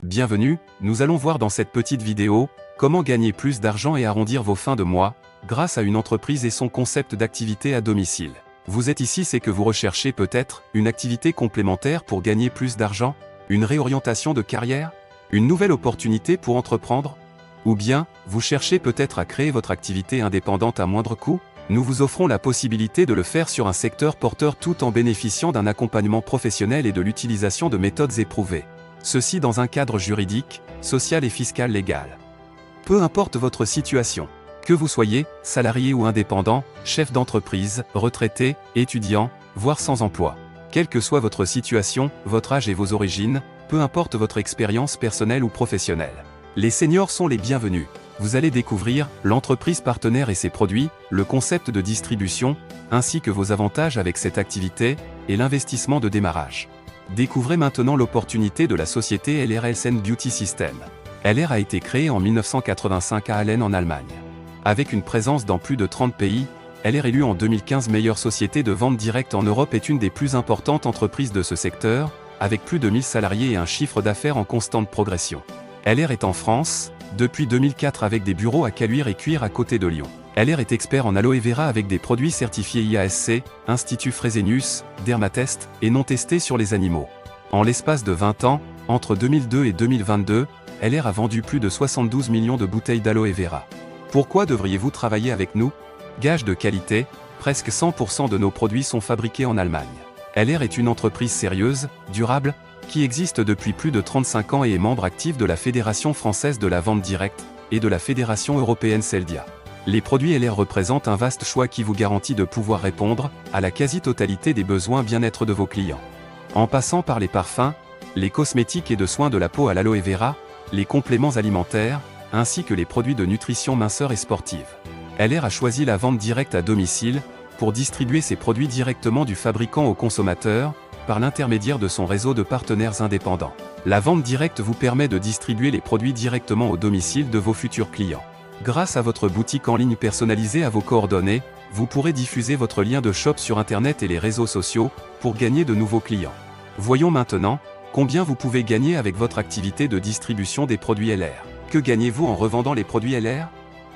Bienvenue, nous allons voir dans cette petite vidéo, comment gagner plus d'argent et arrondir vos fins de mois, grâce à une entreprise et son concept d'activité à domicile. Vous êtes ici, c'est que vous recherchez peut-être une activité complémentaire pour gagner plus d'argent, une réorientation de carrière, une nouvelle opportunité pour entreprendre, ou bien, vous cherchez peut-être à créer votre activité indépendante à moindre coût. Nous vous offrons la possibilité de le faire sur un secteur porteur tout en bénéficiant d'un accompagnement professionnel et de l'utilisation de méthodes éprouvées. Ceci dans un cadre juridique, social et fiscal légal. Peu importe votre situation, que vous soyez salarié ou indépendant, chef d'entreprise, retraité, étudiant, voire sans emploi. Quelle que soit votre situation, votre âge et vos origines, peu importe votre expérience personnelle ou professionnelle. Les seniors sont les bienvenus. Vous allez découvrir l'entreprise partenaire et ses produits, le concept de distribution, ainsi que vos avantages avec cette activité, et l'investissement de démarrage. Découvrez maintenant l'opportunité de la société LR Health & Beauty System. LR a été créée en 1985 à Allen en Allemagne. Avec une présence dans plus de 30 pays, LR élue en 2015 meilleure société de vente directe en Europe est une des plus importantes entreprises de ce secteur, avec plus de 1000 salariés et un chiffre d'affaires en constante progression. LR est en France, depuis 2004 avec des bureaux à Caluire et Cuire à côté de Lyon. LR est expert en aloe vera avec des produits certifiés IASC, Institut Fresenius, Dermatest, et non testés sur les animaux. En l'espace de 20 ans, entre 2002 et 2022, LR a vendu plus de 72 millions de bouteilles d'aloe vera. Pourquoi devriez-vous travailler avec nous? Gage de qualité, presque 100% de nos produits sont fabriqués en Allemagne. LR est une entreprise sérieuse, durable, qui existe depuis plus de 35 ans et est membre actif de la Fédération française de la vente directe et de la Fédération européenne Celdia. Les produits LR représentent un vaste choix qui vous garantit de pouvoir répondre à la quasi-totalité des besoins bien-être de vos clients. En passant par les parfums, les cosmétiques et de soins de la peau à l'aloe vera, les compléments alimentaires, ainsi que les produits de nutrition minceur et sportive. LR a choisi la vente directe à domicile pour distribuer ses produits directement du fabricant au consommateur, par l'intermédiaire de son réseau de partenaires indépendants. La vente directe vous permet de distribuer les produits directement au domicile de vos futurs clients. Grâce à votre boutique en ligne personnalisée à vos coordonnées, vous pourrez diffuser votre lien de shop sur Internet et les réseaux sociaux pour gagner de nouveaux clients. Voyons maintenant combien vous pouvez gagner avec votre activité de distribution des produits LR. Que gagnez-vous en revendant les produits LR?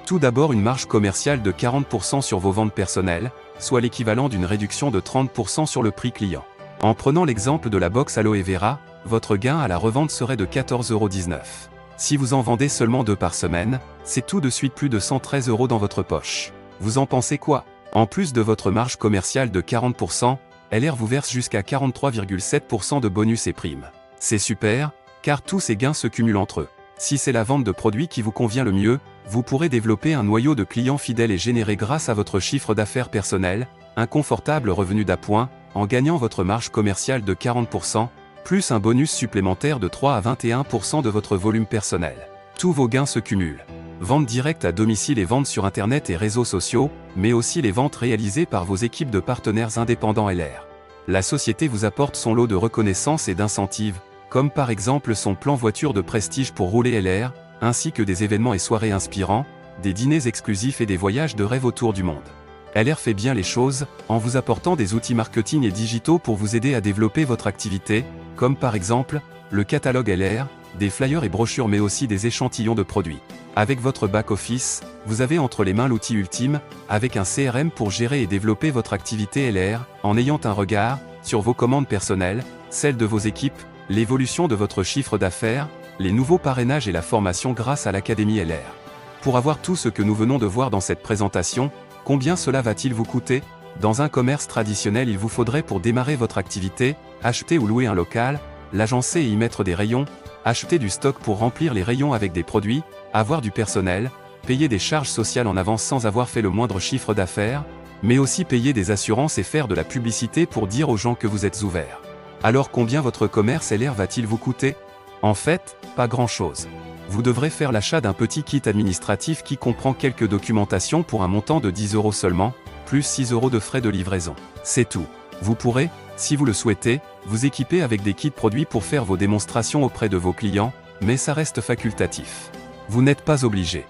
Tout d'abord, une marge commerciale de 40% sur vos ventes personnelles, soit l'équivalent d'une réduction de 30% sur le prix client. En prenant l'exemple de la box aloe vera, votre gain à la revente serait de 14,19 €. Si vous en vendez seulement 2 par semaine, c'est tout de suite plus de 113 € dans votre poche. Vous en pensez quoi? En plus de votre marge commerciale de 40%, LR vous verse jusqu'à 43,7% de bonus et primes. C'est super, car tous ces gains se cumulent entre eux. Si c'est la vente de produits qui vous convient le mieux, vous pourrez développer un noyau de clients fidèles et générer grâce à votre chiffre d'affaires personnel, un confortable revenu d'appoint, en gagnant votre marge commerciale de 40%, plus un bonus supplémentaire de 3 à 21% de votre volume personnel. Tous vos gains se cumulent. Vente directe à domicile et vente sur Internet et réseaux sociaux, mais aussi les ventes réalisées par vos équipes de partenaires indépendants LR. La société vous apporte son lot de reconnaissance et d'incentives, comme par exemple son plan voiture de prestige pour rouler LR, ainsi que des événements et soirées inspirants, des dîners exclusifs et des voyages de rêve autour du monde. LR fait bien les choses, en vous apportant des outils marketing et digitaux pour vous aider à développer votre activité, comme par exemple, le catalogue LR, des flyers et brochures mais aussi des échantillons de produits. Avec votre back-office, vous avez entre les mains l'outil ultime, avec un CRM pour gérer et développer votre activité LR, en ayant un regard sur vos commandes personnelles, celles de vos équipes, l'évolution de votre chiffre d'affaires, les nouveaux parrainages et la formation grâce à l'Académie LR. Pour avoir tout ce que nous venons de voir dans cette présentation, combien cela va-t-il vous coûter? Dans un commerce traditionnel, il vous faudrait pour démarrer votre activité, acheter ou louer un local, l'agencer et y mettre des rayons, acheter du stock pour remplir les rayons avec des produits, avoir du personnel, payer des charges sociales en avance sans avoir fait le moindre chiffre d'affaires, mais aussi payer des assurances et faire de la publicité pour dire aux gens que vous êtes ouvert. Alors combien votre commerce LR va-t-il vous coûter? En fait, pas grand-chose. Vous devrez faire l'achat d'un petit kit administratif qui comprend quelques documentations pour un montant de 10 € seulement, plus 6 € de frais de livraison. C'est tout. Vous pourrez, si vous le souhaitez, vous équiper avec des kits produits pour faire vos démonstrations auprès de vos clients, mais ça reste facultatif. Vous n'êtes pas obligé.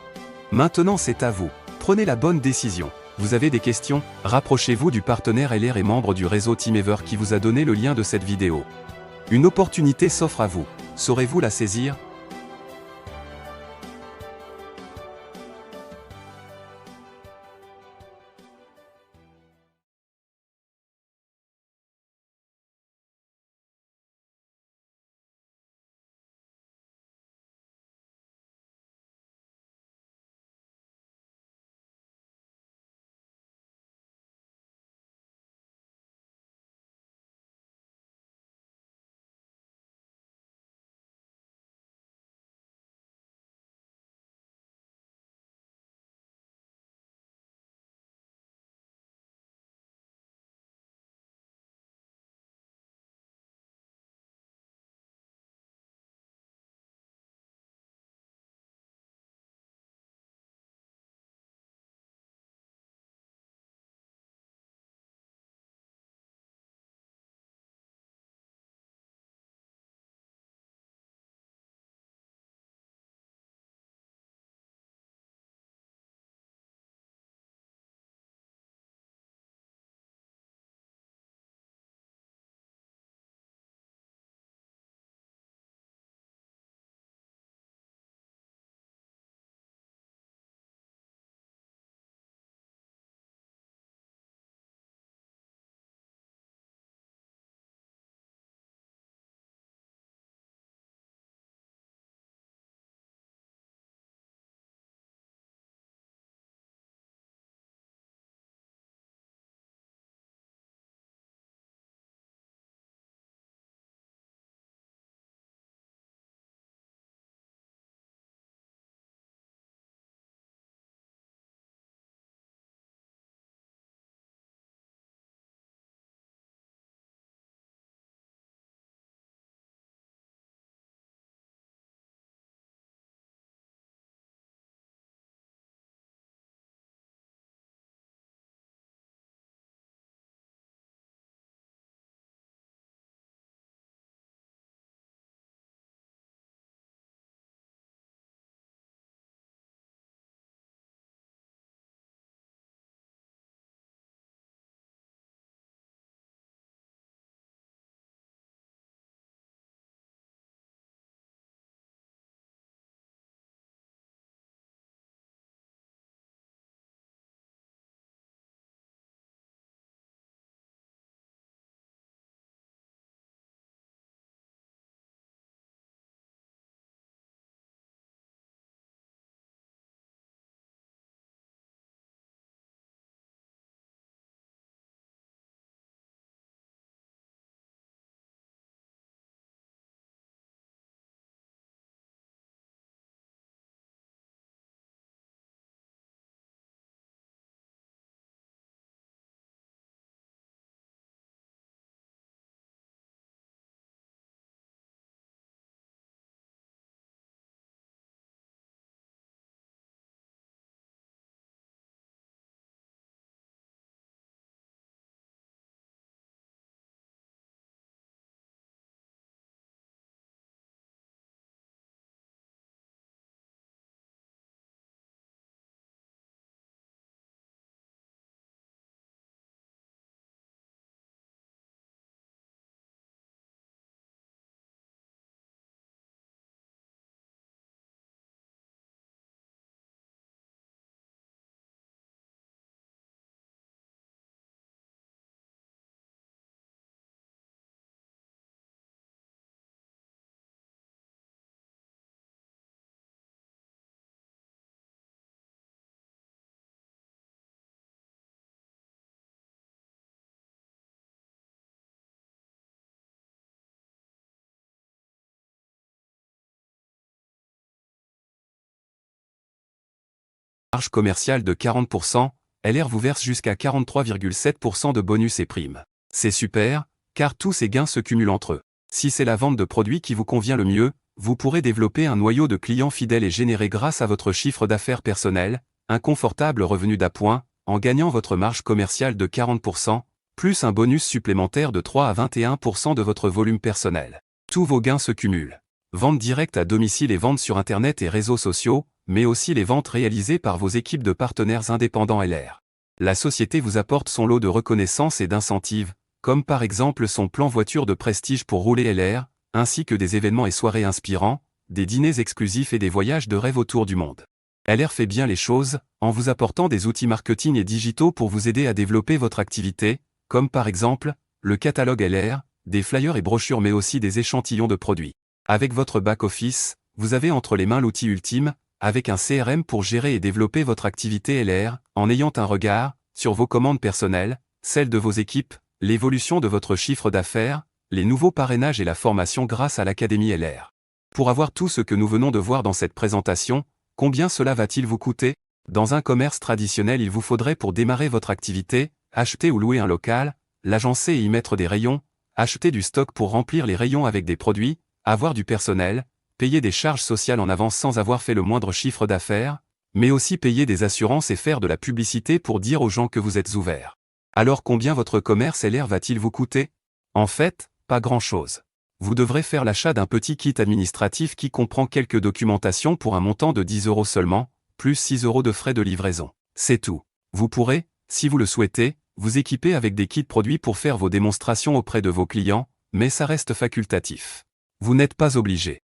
Maintenant c'est à vous. Prenez la bonne décision. Vous avez des questions? Rapprochez-vous du partenaire LR et membre du réseau Teamever qui vous a donné le lien de cette vidéo. Une opportunité s'offre à vous. Saurez-vous la saisir? Marge commerciale de 40%, LR vous verse jusqu'à 43,7% de bonus et primes. C'est super, car tous ces gains se cumulent entre eux. Si c'est la vente de produits qui vous convient le mieux, vous pourrez développer un noyau de clients fidèles et générer grâce à votre chiffre d'affaires personnel, un confortable revenu d'appoint, en gagnant votre marge commerciale de 40%, plus un bonus supplémentaire de 3 à 21% de votre volume personnel. Tous vos gains se cumulent. Vente directe à domicile et vente sur Internet et réseaux sociaux, mais aussi les ventes réalisées par vos équipes de partenaires indépendants LR. La société vous apporte son lot de reconnaissance et d'incentives, comme par exemple son plan voiture de prestige pour rouler LR, ainsi que des événements et soirées inspirants, des dîners exclusifs et des voyages de rêve autour du monde. LR fait bien les choses, en vous apportant des outils marketing et digitaux pour vous aider à développer votre activité, comme par exemple, le catalogue LR, des flyers et brochures mais aussi des échantillons de produits. Avec votre back-office, vous avez entre les mains l'outil ultime, avec un CRM pour gérer et développer votre activité LR, en ayant un regard sur vos commandes personnelles, celles de vos équipes, l'évolution de votre chiffre d'affaires, les nouveaux parrainages et la formation grâce à l'Académie LR. Pour avoir tout ce que nous venons de voir dans cette présentation, combien cela va-t-il vous coûter? Dans un commerce traditionnel, il vous faudrait pour démarrer votre activité, acheter ou louer un local, l'agencer et y mettre des rayons, acheter du stock pour remplir les rayons avec des produits, avoir du personnel, payer des charges sociales en avance sans avoir fait le moindre chiffre d'affaires, mais aussi payer des assurances et faire de la publicité pour dire aux gens que vous êtes ouvert. Alors combien votre commerce LR va-t-il vous coûter? En fait, pas grand-chose. Vous devrez faire l'achat d'un petit kit administratif qui comprend quelques documentations pour un montant de 10 € seulement, plus 6 € de frais de livraison. C'est tout. Vous pourrez, si vous le souhaitez, vous équiper avec des kits produits pour faire vos démonstrations auprès de vos clients, mais ça reste facultatif. Vous n'êtes pas obligé.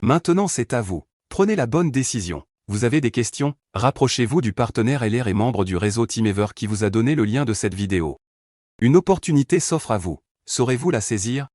Maintenant c'est à vous. Prenez la bonne décision. Vous avez des questions? Rapprochez-vous du partenaire LR et membre du réseau Teamever qui vous a donné le lien de cette vidéo. Une opportunité s'offre à vous. Saurez-vous la saisir?